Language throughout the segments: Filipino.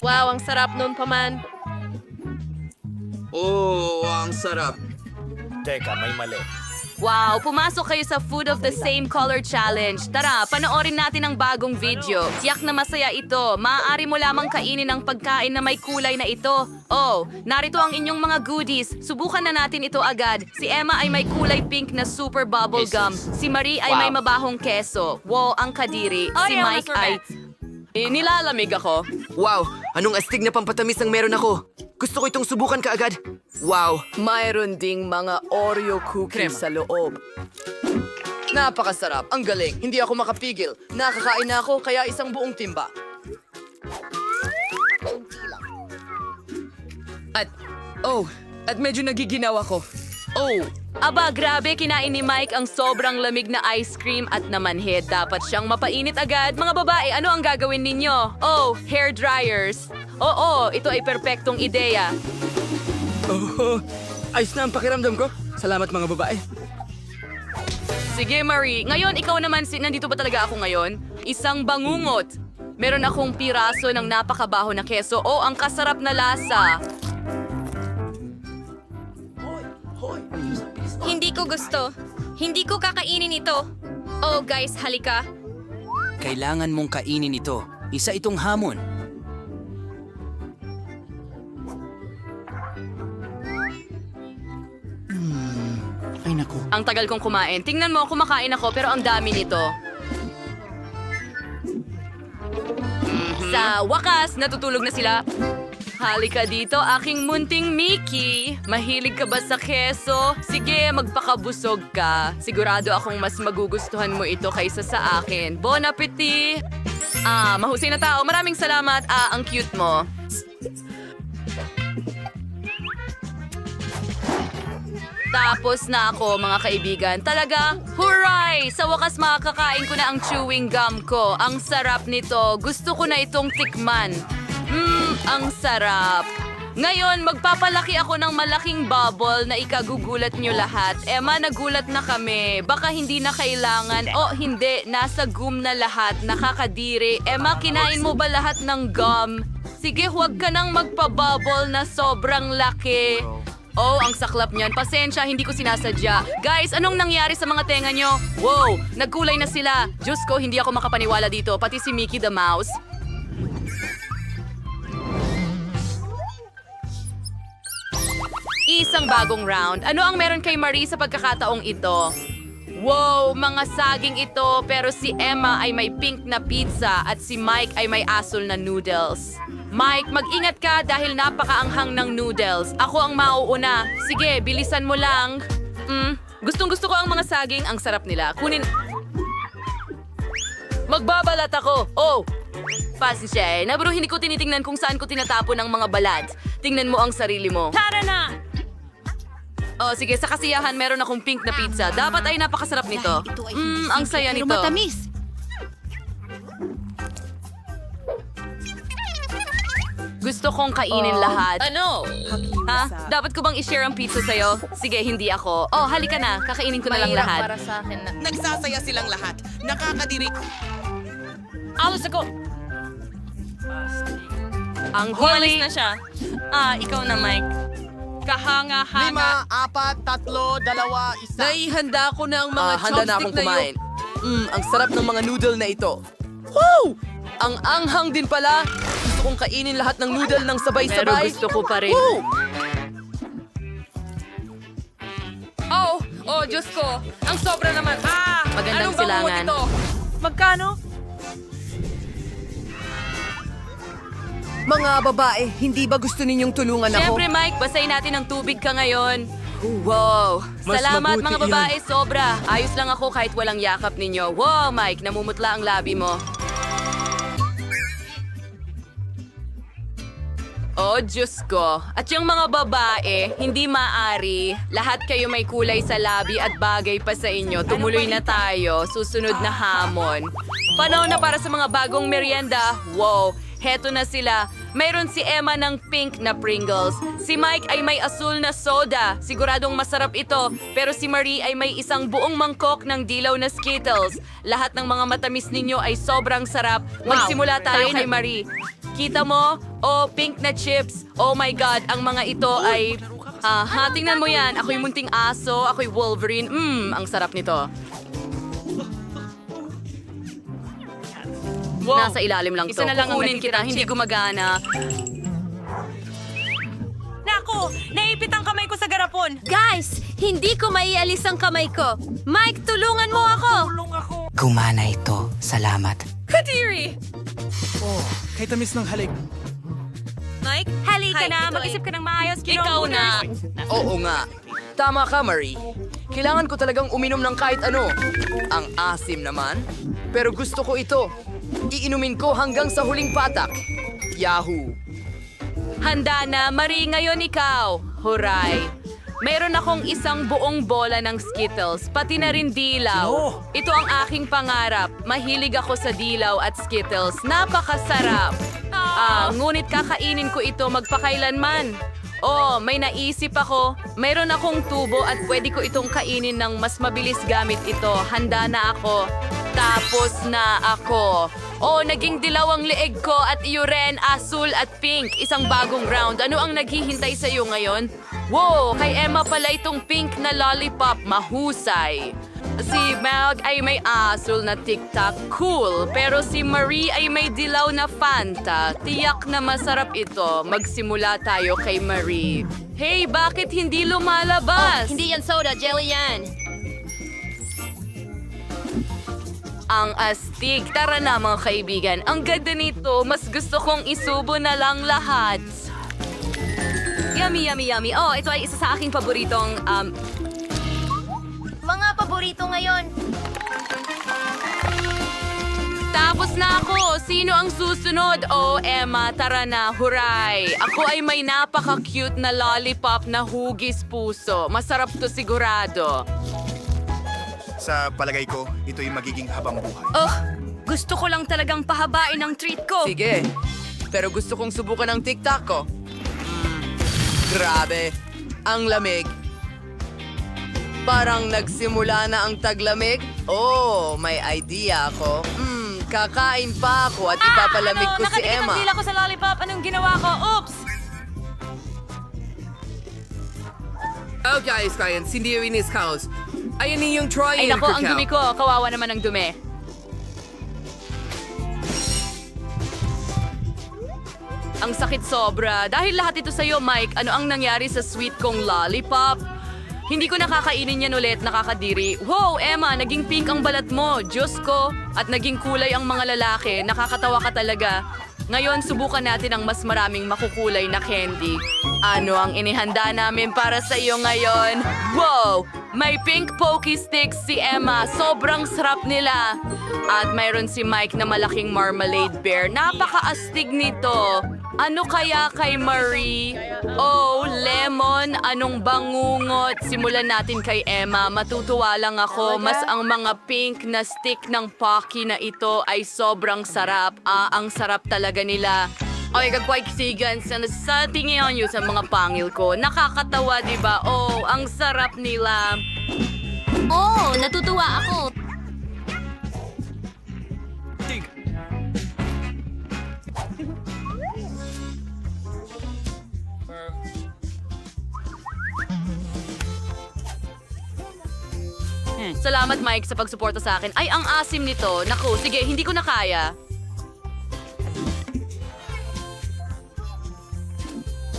Wow, ang sarap nun paman. Oh, ang sarap. Teka, may mali. Wow, pumasok kayo sa Food of the Same Color Challenge. Tara, panoorin natin ang bagong video. Tiyak na masaya ito. Maaari mo lamang kainin ang pagkain na may kulay na ito. Oh, narito ang inyong mga goodies. Subukan na natin ito agad. Si Emma ay may kulay pink na super bubble gum. Si Marie ay may mabahong keso. Wow, ang kadiri. Si Mike ay... nilalamig ako. Wow, anong astig na pampatamis ang meron ako? Gusto ko itong subukan kaagad. Wow, Mayroon ding mga Oreo cookies sa loob. Napakasarap. Ang galing. Hindi ako makapigil. Nakakain na ako, kaya isang buong timba. At medyo nagiginaw ako. Oh, Aba, grabe, kinain ni Mike ang sobrang lamig na ice cream at namanhid. Dapat siyang mapainit agad. Mga babae, ano ang gagawin ninyo? Oh, hair dryers. Oo, ito ay perpektong ideya. ayos na ang pakiramdam ko. Salamat mga babae. Sige, Marie. Ngayon, ikaw naman, nandito ba talaga ako ngayon? Isang bangungot. Meron akong piraso ng napakabaho na keso. Oh, ang kasarap na lasa. Hindi ko gusto. Hindi ko kakainin ito. Oh, guys, halika. Kailangan mong kainin ito. Isa itong hamon. Ay naku. Ang tagal kong kumain. Tingnan mo, kumakain ako pero ang dami nito. Sa wakas, natutulog na sila. Halika dito, aking munting Mickey. Mahilig ka ba sa keso? Sige, magpakabusog ka. Sigurado akong mas magugustuhan mo ito kaysa sa akin. Bon appetit! Mahusay na tao. Maraming salamat. Ang cute mo. Tapos na ako, mga kaibigan. Talaga, hooray! Sa wakas makakakain ko na ang chewing gum ko. Ang sarap nito. Gusto ko na itong tikman. Ang sarap. Ngayon, magpapalaki ako ng malaking bubble na ikagugulat nyo lahat. Emma, nagulat na kami. Baka hindi na kailangan. O, hindi. Nasa gum na lahat. Nakakadiri. Emma, kinain mo ba lahat ng gum? Sige, huwag ka nang magpa-bubble na sobrang laki. Oh, ang saklap niyan. Pasensya, hindi ko sinasadya. Guys, anong nangyari sa mga tenga nyo? Wow, nagkulay na sila. Diyos ko, hindi ako makapaniwala dito. Pati si Mickey the Mouse. Isang bagong round. Ano ang meron kay Marie sa pagkakataong ito? Wow, mga saging ito, pero si Emma ay may pink na pizza at si Mike ay may asul na noodles. Mike, mag-ingat ka dahil napakaanghang ng noodles. Ako ang mauuna. Sige, bilisan mo lang. Gustong-gusto ko ang mga saging. Ang sarap nila. Kunin... Magbabalat ako. Oh! Pasensya na, pero hindi ko tinitingnan kung saan ko tinatapon ang mga balat. Tingnan mo ang sarili mo. Tara na! Oh, sige, sa kasiyahan, meron akong pink na pizza. Dapat ay napakasarap nito. Ang saya nito. Matamis. Gusto kong kainin lahat. Ano? Ha? Dapat ko bang i-share ang pizza sa'yo? Sige, hindi ako. Oh, halika na. Kakainin ko na lang lahat. Para sa akin na. nagsasaya silang lahat. Nakakadiri. Alos ako! Ang huli. na siya. Ikaw na, Mike. Kahanga-hanga. 5, 4, 3, 2, 1. Naihanda ko na ang mga handa na akong chopstick na kumain. Ang sarap ng mga noodle na ito. Woo! Ang anghang din pala. Gusto kong kainin lahat ng noodle ng Pero sabay-sabay. gusto ko pa rin. Woo! Oh, Diyos ko. Ang sobra naman. Magandang Anong bangungot silangan. ito? Magkano? Mga babae, hindi ba gusto ninyong tulungan ako? Siyempre, Mike, basahin natin ng tubig ka ngayon. Wow! Mas Salamat mabuti mga babae, sobra. Ayos lang ako kahit walang yakap ninyo. Wow, Mike, namumutla ang labi mo. Oh, Diyos ko. At yung mga babae, hindi maaari. Lahat kayo may kulay sa labi at bagay pa sa inyo. Tumuloy na tayo. Susunod na hamon. Panahon na para sa mga bagong merienda. Wow! Heto na sila. Mayroon si Emma ng pink na Pringles. Si Mike ay may asul na soda. Siguradong masarap ito. Pero si Marie ay may isang buong mangkok ng dilaw na Skittles. Lahat ng mga matamis ninyo ay sobrang sarap. Magsimula tayo kay Marie. Kita mo, Oh, pink na chips. Oh my God, ang mga ito ay... tingnan mo yan. Ako'y munting aso, ako'y Wolverine. Ang sarap nito. Wow. Nasa ilalim lang to. Isa na lang kunin kita, hindi gumagana. Naku! Naipit ang kamay ko sa garapon! Guys, hindi ko maialis ang kamay ko. Mike, tulungan mo ako! Gumana ito. Salamat. Kadiri! Kay tamis ng halik. Mike, halika Hi, na. ito Mag-isip ka ng maayos. Ikaw na. Oo nga. Tama ka, Marie. Kailangan ko talagang uminom ng kahit ano. Ang asim naman. Pero gusto ko ito. Iinumin ko hanggang sa huling patak. Yahoo! Handa na, Marie, ngayon ikaw. Huray. Mayroon akong isang buong bola ng Skittles, pati na rin dilaw. Ito ang aking pangarap. Mahilig ako sa dilaw at Skittles. Napakasarap. Ngunit kakainin ko ito magpakailanman. Oh, may naisip ako. Mayroon akong tubo at pwede ko itong kainin ng mas mabilis gamit ito. Handa na ako. Tapos na ako. Oh, naging dilaw ang leeg ko at iyo rin, asul at pink. Isang bagong round. Ano ang naghihintay sa iyo ngayon? Wow, kay Emma pala itong pink na lollipop. Mahusay. Si Meg ay may asul na tic-tac. Cool. Pero si Marie ay may dilaw na Fanta. Tiyak na masarap ito. Magsimula tayo kay Marie. Hey, bakit hindi lumalabas? Hindi yan soda, jelly yan. Ang astig. Tara na mga kaibigan. Ang ganda nito. Mas gusto kong isubo na lang lahat. Yummy, yummy, yummy. Oh, ito ay isa sa aking paboritong, Mga paborito ngayon. Tapos na ako. Sino ang susunod? Oh, Emma, tara na. Huray. Ako ay may napaka-cute na lollipop na hugis puso. Masarap to sigurado. Sa palagay ko, ito'y magiging habang buhay. Oh, gusto ko lang talagang pahabain ang treat ko. Sige. Pero gusto kong subukan ang tic-tac ko. Grabe. Ang lamig. Parang nagsimula na ang taglamig. Oh, may idea ako. Kakain pa ako at ipapalamig ko si Nakadikit Emma. ang dila ko sa lollipop. Anong ginawa ko? Oops! Oh guys, hindi rin is house. Ayan yung Troy Ay nako, ang dumi ko. Kawawa naman ang dumi. Ang sakit sobra. Dahil lahat ito sa'yo, Mike, ano ang nangyari sa sweet kong lollipop? Hindi ko nakakainin yan ulit, nakakadiri. Wow, Emma, naging pink ang balat mo. Diyos ko. At naging kulay ang mga lalaki. Nakakatawa ka talaga. Ngayon, subukan natin ang mas maraming makukulay na candy. Ano ang inihanda namin para sa iyo ngayon? Wow! May pink pokey sticks si Emma. Sobrang sarap nila. At mayroon si Mike na malaking marmalade bear. Napakaastig nito. Ano kaya kay Marie? Oh, lemon, anong bangungot? Simulan natin kay Emma. Matutuwa lang ako. Mas ang mga pink na stick ng Pocky na ito ay sobrang sarap. Ang sarap talaga nila. Ay, kagwaisigan sa tingin nyo sa mga pangil ko. Nakakatawa, di ba? Oh, ang sarap nila. Oh, natutuwa ako. Salamat, Mike, sa pagsuporta sa akin. Ay, ang asim nito. Naku, sige, hindi ko na kaya.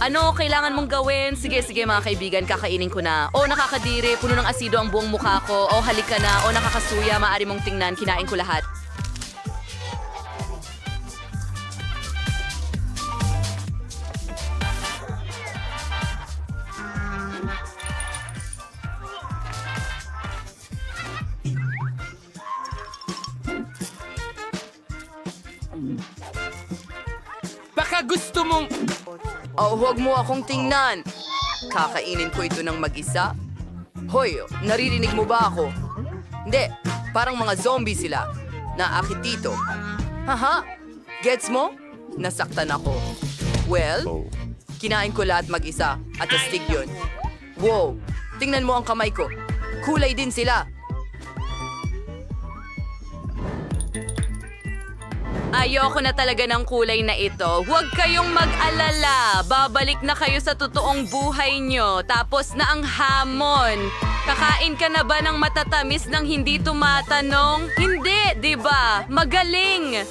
Ano kailangan mong gawin? Sige, mga kaibigan, kakainin ko na. O, nakakadiri, puno ng asido ang buong mukha ko. O, halika na. O, nakakasuya, maaari mong tingnan, kinain ko lahat. Baka gusto mong... Oh, huwag mo akong tingnan. Kakainin ko ito ng mag-isa. Hoy, naririnig mo ba ako? Hindi, parang mga zombie sila. Naakit dito. Haha, gets mo? Nasaktan ako. Well, kinain ko lahat mag-isa at astig yun. Wow, tingnan mo ang kamay ko. Kulay din sila. Ayoko na talaga ng kulay na ito. Huwag kayong mag-alala. Babalik na kayo sa totoong buhay nyo. Tapos na ang hamon. Kakain ka na ba ng matatamis nang hindi tumatanong? Hindi, di ba? Magaling!